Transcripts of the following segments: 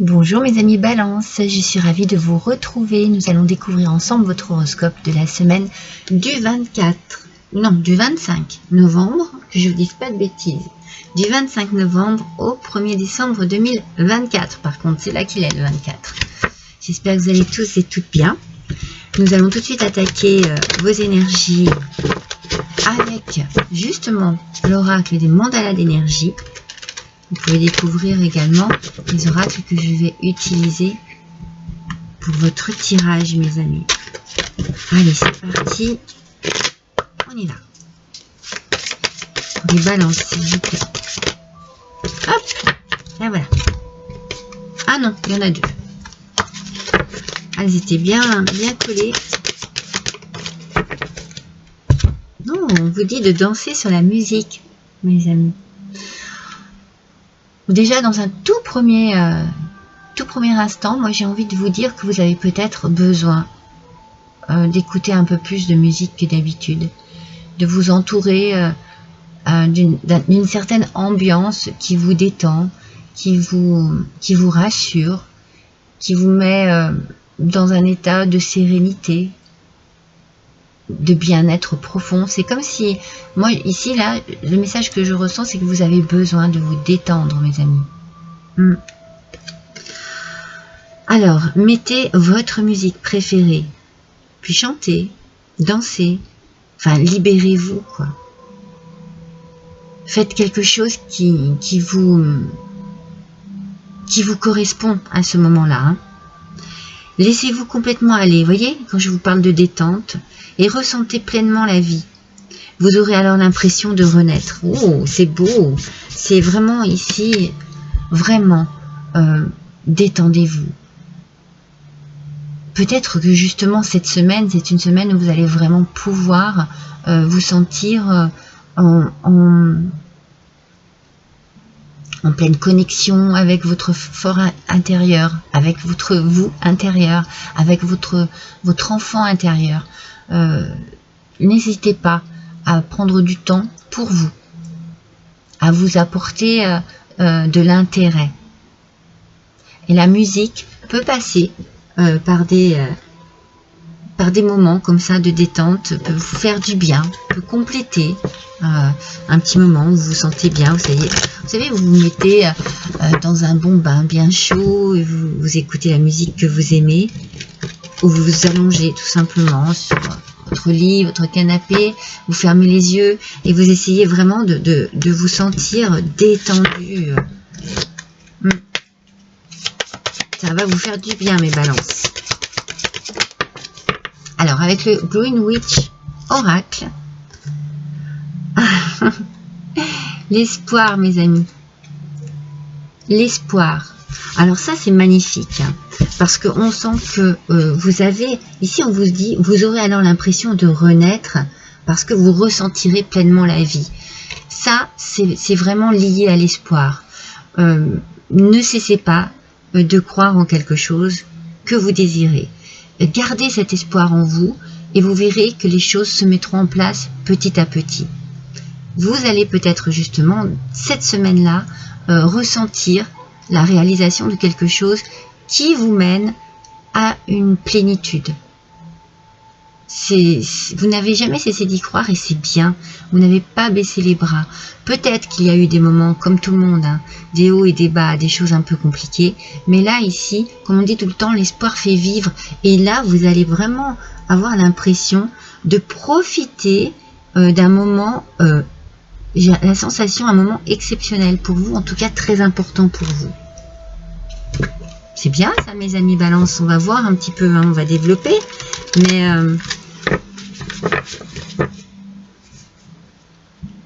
Bonjour mes amis Balance, je suis ravie de vous retrouver. Nous allons découvrir ensemble votre horoscope de la semaine du 25 novembre, que je ne vous dise pas de bêtises, du 25 novembre au 1er décembre 2024. Par contre, c'est là qu'il est le 24. J'espère que vous allez tous et toutes bien. Nous allons tout de suite attaquer vos énergies avec justement l'oracle des mandalas d'énergie. Vous pouvez découvrir également les oracles que je vais utiliser pour votre tirage, mes amis. Allez, c'est parti. On y va. Pour les balances, s'il vous plaît. Hop, là voilà. Ah non, il y en a deux. Elles étaient bien collées. Non, on vous dit de danser sur la musique, mes amis. Déjà, dans un tout premier instant, moi j'ai envie de vous dire que vous avez peut-être besoin d'écouter un peu plus de musique que d'habitude, de vous entourer d'une certaine ambiance qui vous détend, qui vous rassure, qui vous met dans un état de sérénité, de bien-être profond. C'est comme si, moi ici là, le message que je ressens, c'est que vous avez besoin de vous détendre, mes amis. Alors, mettez votre musique préférée, puis chantez, dansez, enfin libérez-vous, quoi. Faites quelque chose qui vous correspond à ce moment-là. Laissez-vous complètement aller, voyez, quand je vous parle de détente, et ressentez pleinement la vie. Vous aurez alors l'impression de renaître. Oh, c'est beau. C'est vraiment ici, vraiment, détendez-vous. Peut-être que justement cette semaine, c'est une semaine où vous allez vraiment pouvoir vous sentir en pleine connexion avec votre fort intérieur, avec votre vous intérieur, avec votre enfant intérieur. N'hésitez pas à prendre du temps pour vous, à vous apporter de l'intérêt. Et la musique peut passer par des moments comme ça de détente, peut vous faire du bien, peut compléter un petit moment où vous vous sentez bien. Vous savez, vous vous mettez dans un bon bain bien chaud, et vous écoutez la musique que vous aimez, ou vous vous allongez tout simplement sur votre lit, votre canapé, vous fermez les yeux et vous essayez vraiment de vous sentir détendu. Ça va vous faire du bien, mes balances. Alors, avec le Green Witch Oracle, l'espoir, mes amis. L'espoir. Alors ça, c'est magnifique, hein, parce qu'on sent que vous avez, ici on vous dit, vous aurez alors l'impression de renaître, parce que vous ressentirez pleinement la vie. Ça, c'est vraiment lié à l'espoir. Ne cessez pas de croire en quelque chose que vous désirez. Gardez cet espoir en vous et vous verrez que les choses se mettront en place petit à petit. Vous allez peut-être justement, cette semaine-là, ressentir la réalisation de quelque chose qui vous mène à une plénitude. Vous n'avez jamais cessé d'y croire et c'est bien. Vous n'avez pas baissé les bras. Peut-être qu'il y a eu des moments, comme tout le monde, hein, des hauts et des bas, des choses un peu compliquées. Mais là, ici, comme on dit tout le temps, l'espoir fait vivre. Et là, vous allez vraiment avoir l'impression de profiter d'un moment, j'ai la sensation, un moment exceptionnel pour vous, en tout cas très important pour vous. C'est bien ça, mes amis Balance. On va voir un petit peu, hein, on va développer. Mais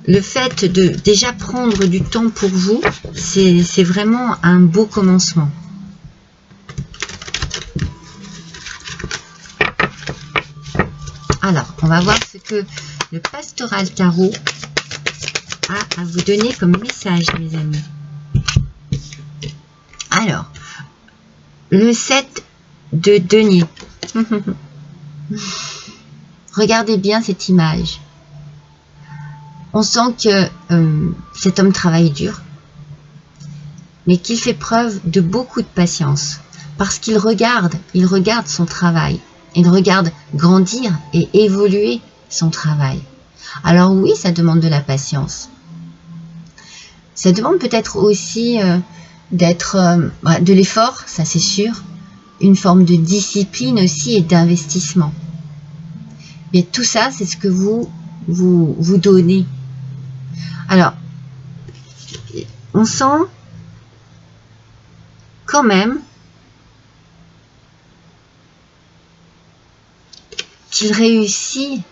le fait de déjà prendre du temps pour vous, c'est vraiment un beau commencement. Alors, on va voir ce que le Pastoral Tarot a à vous donner comme message, mes amis. Alors, le 7 de denier. Regardez bien cette image. On sent que cet homme travaille dur. mais qu'il fait preuve de beaucoup de patience, parce qu'il regarde son travail, il regarde grandir et évoluer son travail. Alors oui, ça demande de la patience. Ça demande peut-être aussi de l'effort, ça c'est sûr, une forme de discipline aussi et d'investissement. Mais tout ça, c'est ce que vous donnez. Alors, on sent quand même qu'il réussit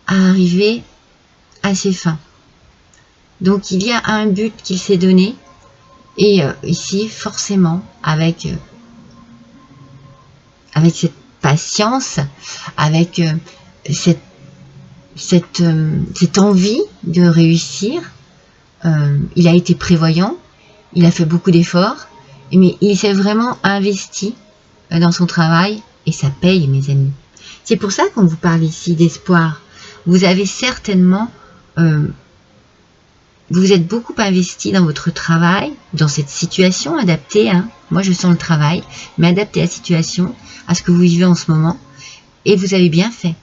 à arriver à ses fins. Donc il y a un but qu'il s'est donné, et ici forcément avec cette patience, avec cette envie de réussir, il a été prévoyant, il a fait beaucoup d'efforts, mais il s'est vraiment investi dans son travail, et ça paye, mes amis. C'est pour ça qu'on vous parle ici d'espoir. Vous avez certainement, vous êtes beaucoup investi dans votre travail, dans cette situation adaptée, hein. Moi je sens le travail, mais adapté à la situation, à ce que vous vivez en ce moment, et vous avez bien fait,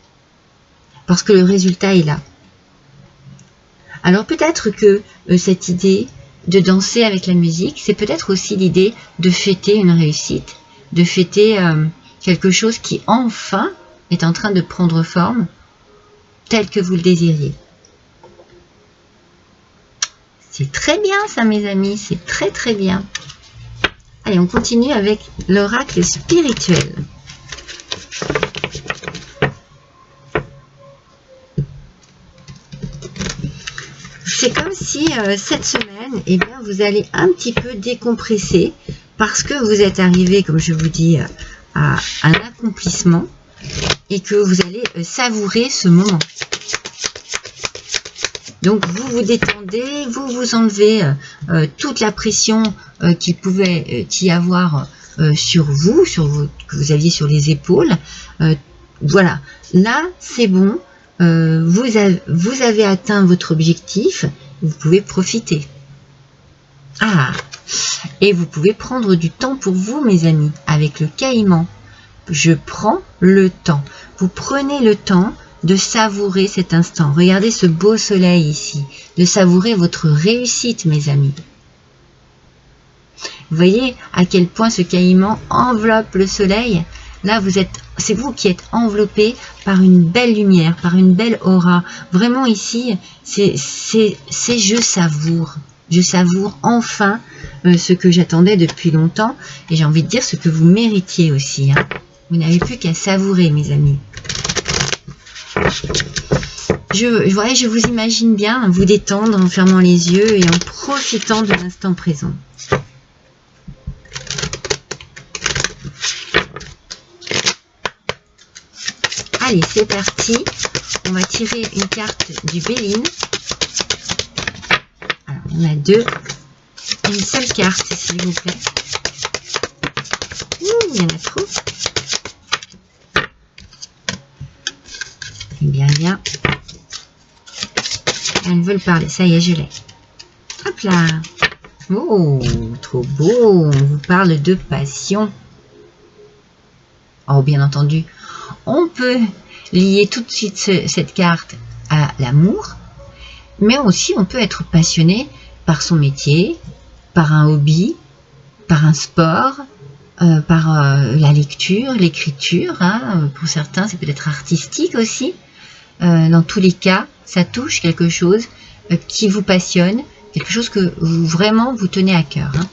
parce que le résultat est là. Alors peut-être que cette idée de danser avec la musique, c'est peut-être aussi l'idée de fêter une réussite, de fêter quelque chose qui enfin est en train de prendre forme, tel que vous le désiriez. C'est très bien ça, mes amis, c'est très très bien. Allez, on continue avec l'oracle spirituel. C'est comme si cette semaine, eh bien, vous allez un petit peu décompresser, parce que vous êtes arrivé, comme je vous dis, à un accomplissement, et que vous allez savourer ce moment. Donc vous vous détendez, vous vous enlevez toute la pression qu'il pouvait y avoir sur vous, que vous aviez sur les épaules. Voilà, là c'est bon, vous avez atteint votre objectif, vous pouvez profiter. Ah, et vous pouvez prendre du temps pour vous, mes amis, avec le caïman. Je prends le temps. Vous prenez le temps de savourer cet instant. Regardez ce beau soleil ici, de savourer votre réussite, mes amis. Vous voyez à quel point ce caïman enveloppe le soleil. Là, c'est vous qui êtes enveloppé par une belle lumière, par une belle aura. Vraiment ici, c'est je savoure. Je savoure enfin ce que j'attendais depuis longtemps, et j'ai envie de dire ce que vous méritiez aussi, hein. Vous n'avez plus qu'à savourer, mes amis. Je vous imagine bien vous détendre en fermant les yeux et en profitant de l'instant présent. Allez, c'est parti. On va tirer une carte du Béline. Alors, on a deux. Une seule carte, s'il vous plaît. Il y en a trop. Bien. Elles veulent parler. Ça y est, je l'ai. Hop là. Oh, trop beau. On vous parle de passion. Oh, bien entendu, on peut lier tout de suite cette carte à l'amour, mais aussi on peut être passionné par son métier, par un hobby, par un sport, par la lecture, l'écriture, hein. Pour certains, c'est peut-être artistique aussi. Dans tous les cas, ça touche quelque chose qui vous passionne, quelque chose que vraiment vous tenez à cœur, hein.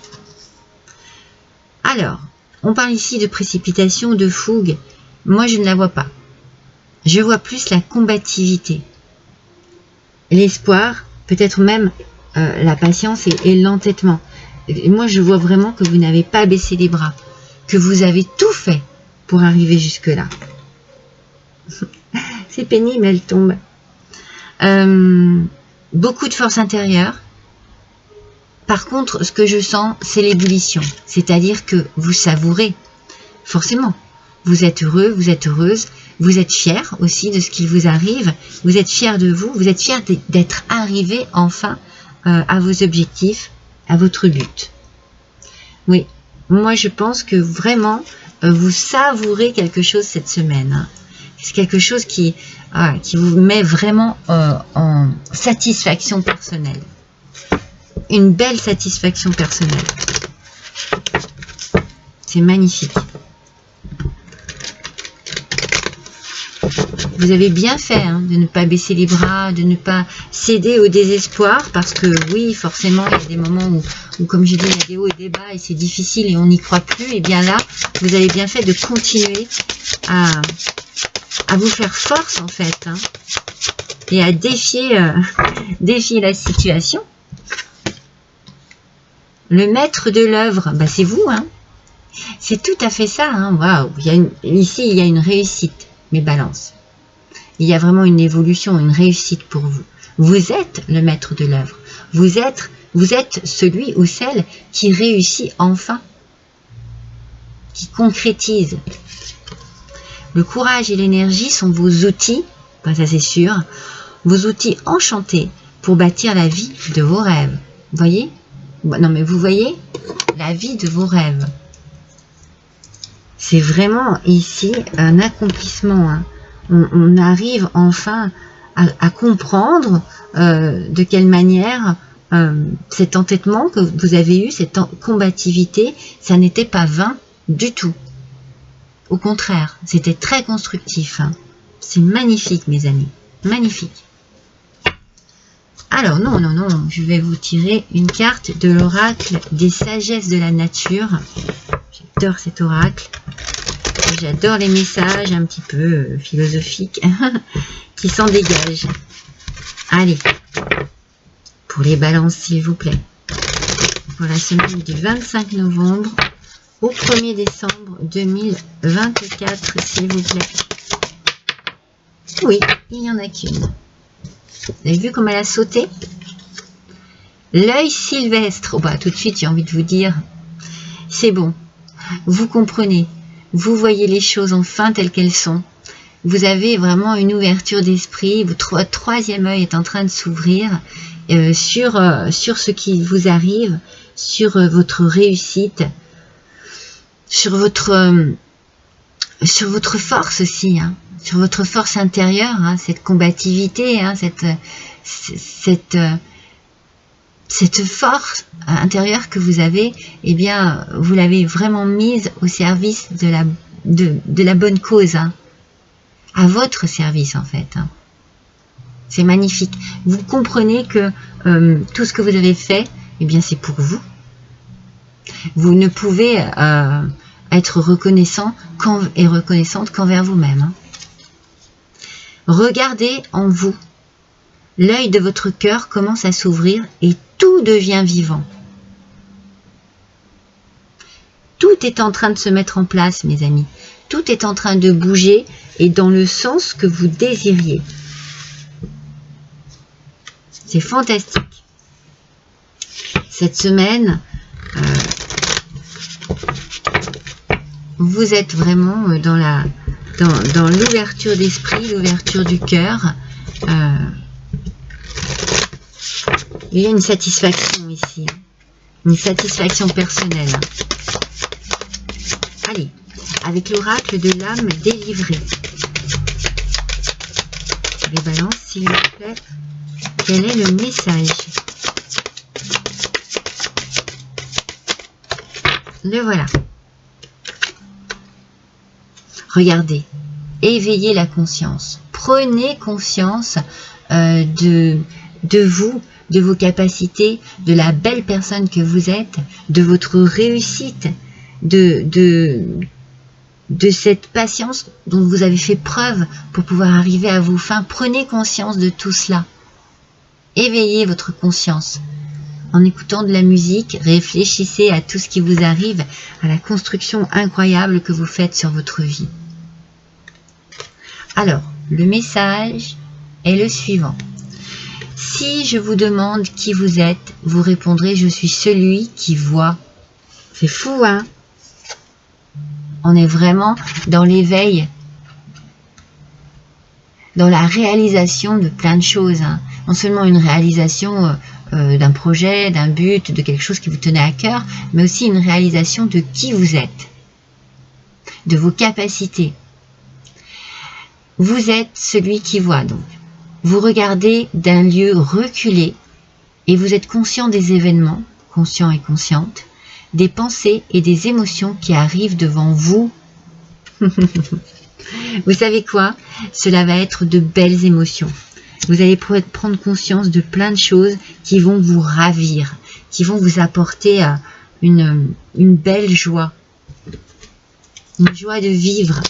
Alors, on parle ici de précipitation, de fougue. Moi, je ne la vois pas. Je vois plus la combativité, l'espoir, peut-être même la patience et l'entêtement. Moi, je vois vraiment que vous n'avez pas baissé les bras, que vous avez tout fait pour arriver jusque-là. C'est pénible, elle tombe. Beaucoup de force intérieure. Par contre, ce que je sens, c'est l'ébullition. C'est-à-dire que vous savourez, forcément. Vous êtes heureux, vous êtes heureuse, vous êtes fier aussi de ce qui vous arrive. Vous êtes fier de vous êtes fier d'être arrivé enfin à vos objectifs, à votre but. Oui, moi je pense que vraiment vous savourez quelque chose cette semaine. Hein. C'est quelque chose qui vous met vraiment en satisfaction personnelle. Une belle satisfaction personnelle. C'est magnifique. Vous avez bien fait hein, de ne pas baisser les bras, de ne pas céder au désespoir, parce que oui, forcément, il y a des moments où comme je dis, il y a des hauts et des bas et c'est difficile et on n'y croit plus. Et bien là, vous avez bien fait de continuer à vous faire force en fait, hein, et à défier la situation. Le maître de l'œuvre, bah c'est vous, hein. C'est tout à fait ça, hein. Waouh, ici il y a une réussite, mes balances. Il y a vraiment une évolution, une réussite pour vous. Vous êtes le maître de l'œuvre. Vous êtes celui ou celle qui réussit enfin, qui concrétise. Le courage et l'énergie sont vos outils, ben ça c'est sûr, vos outils enchantés pour bâtir la vie de vos rêves. Vous voyez? Non mais vous voyez? La vie de vos rêves. C'est vraiment ici un accomplissement. Hein. On arrive enfin à comprendre de quelle manière cet entêtement que vous avez eu, cette combativité, ça n'était pas vain du tout. Au contraire, c'était très constructif. Hein. C'est magnifique, mes amis. Magnifique. Alors, non, je vais vous tirer une carte de l'oracle des sagesses de la nature. J'adore cet oracle. J'adore les messages un petit peu philosophiques qui s'en dégagent. Allez, pour les balances, s'il vous plaît. Pour la semaine du 25 novembre au 1er décembre 2024, s'il vous plaît. Oui, il n'y en a qu'une. Vous avez vu comme elle a sauté? L'œil sylvestre. Oh bah, tout de suite, j'ai envie de vous dire, c'est bon. Vous comprenez. Vous voyez les choses enfin telles qu'elles sont. Vous avez vraiment une ouverture d'esprit. Votre troisième œil est en train de s'ouvrir sur ce qui vous arrive, sur votre réussite, sur votre force aussi, hein, sur votre force intérieure, hein, cette combativité, hein, cette force intérieure que vous avez, eh bien, vous l'avez vraiment mise au service de la bonne cause, hein, à votre service en fait. Hein. C'est magnifique. Vous comprenez que tout ce que vous avez fait, eh bien, c'est pour vous. Vous ne pouvez être reconnaissant et reconnaissante qu'envers vous-même. Hein. Regardez en vous. L'œil de votre cœur commence à s'ouvrir et tout devient vivant. Tout est en train de se mettre en place, mes amis. Tout est en train de bouger et dans le sens que vous désiriez. C'est fantastique. Cette semaine, vous êtes vraiment dans l'ouverture d'esprit, l'ouverture du cœur. Il y a une satisfaction ici, une satisfaction personnelle. Allez, avec l'oracle de l'âme délivrée. Les balances, s'il vous plaît, quel est le message? Le voilà. Regardez, éveillez la conscience. Prenez conscience de vous, de vos capacités, de la belle personne que vous êtes, de votre réussite, de cette patience dont vous avez fait preuve pour pouvoir arriver à vos fins. Prenez conscience de tout cela. Éveillez votre conscience. En écoutant de la musique, réfléchissez à tout ce qui vous arrive, à la construction incroyable que vous faites sur votre vie. Alors, le message est le suivant. Si je vous demande qui vous êtes, vous répondrez « Je suis celui qui voit ». C'est fou, hein? On est vraiment dans l'éveil, dans la réalisation de plein de choses. Hein. Non seulement une réalisation d'un projet, d'un but, de quelque chose qui vous tenait à cœur, mais aussi une réalisation de qui vous êtes, de vos capacités. Vous êtes celui qui voit donc. Vous regardez d'un lieu reculé et vous êtes conscient des événements, conscient et consciente, des pensées et des émotions qui arrivent devant vous. Vous savez quoi? Cela va être de belles émotions. Vous allez prendre conscience de plein de choses qui vont vous ravir, qui vont vous apporter une belle joie, une joie de vivre.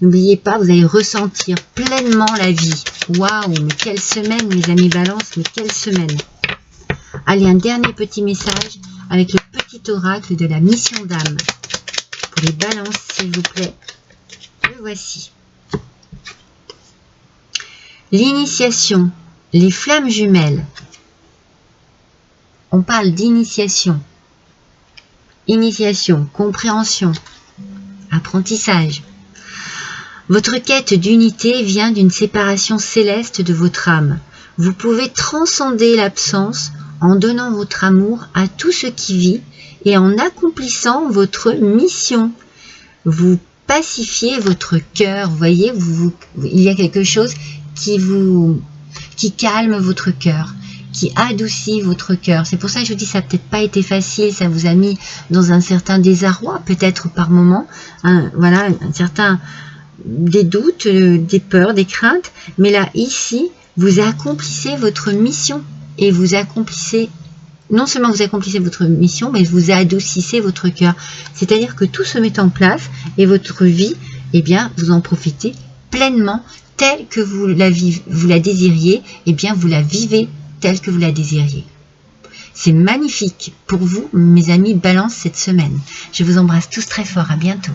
N'oubliez pas, vous allez ressentir pleinement la vie. Waouh, mais quelle semaine, mes amis Balance, mais quelle semaine. Allez, un dernier petit message avec le petit oracle de la mission d'âme. Pour les Balances, s'il vous plaît. Le voici. L'initiation, les flammes jumelles. On parle d'initiation. Initiation, compréhension, apprentissage. Votre quête d'unité vient d'une séparation céleste de votre âme. Vous pouvez transcender l'absence en donnant votre amour à tout ce qui vit et en accomplissant votre mission. Vous pacifiez votre cœur. Vous voyez, il y a quelque chose qui calme votre cœur, qui adoucit votre cœur. C'est pour ça que je vous dis, ça n'a peut-être pas été facile, ça vous a mis dans un certain désarroi, peut-être par moment, voilà, un certain... des doutes, des peurs, des craintes, mais là, ici, vous accomplissez votre mission et vous accomplissez, non seulement vous accomplissez votre mission, mais vous adoucissez votre cœur. C'est-à-dire que tout se met en place et votre vie, eh bien, vous en profitez pleinement, telle que vous la désiriez, eh bien, vous la vivez telle que vous la désiriez. C'est magnifique pour vous, mes amis Balance, cette semaine. Je vous embrasse tous très fort, à bientôt.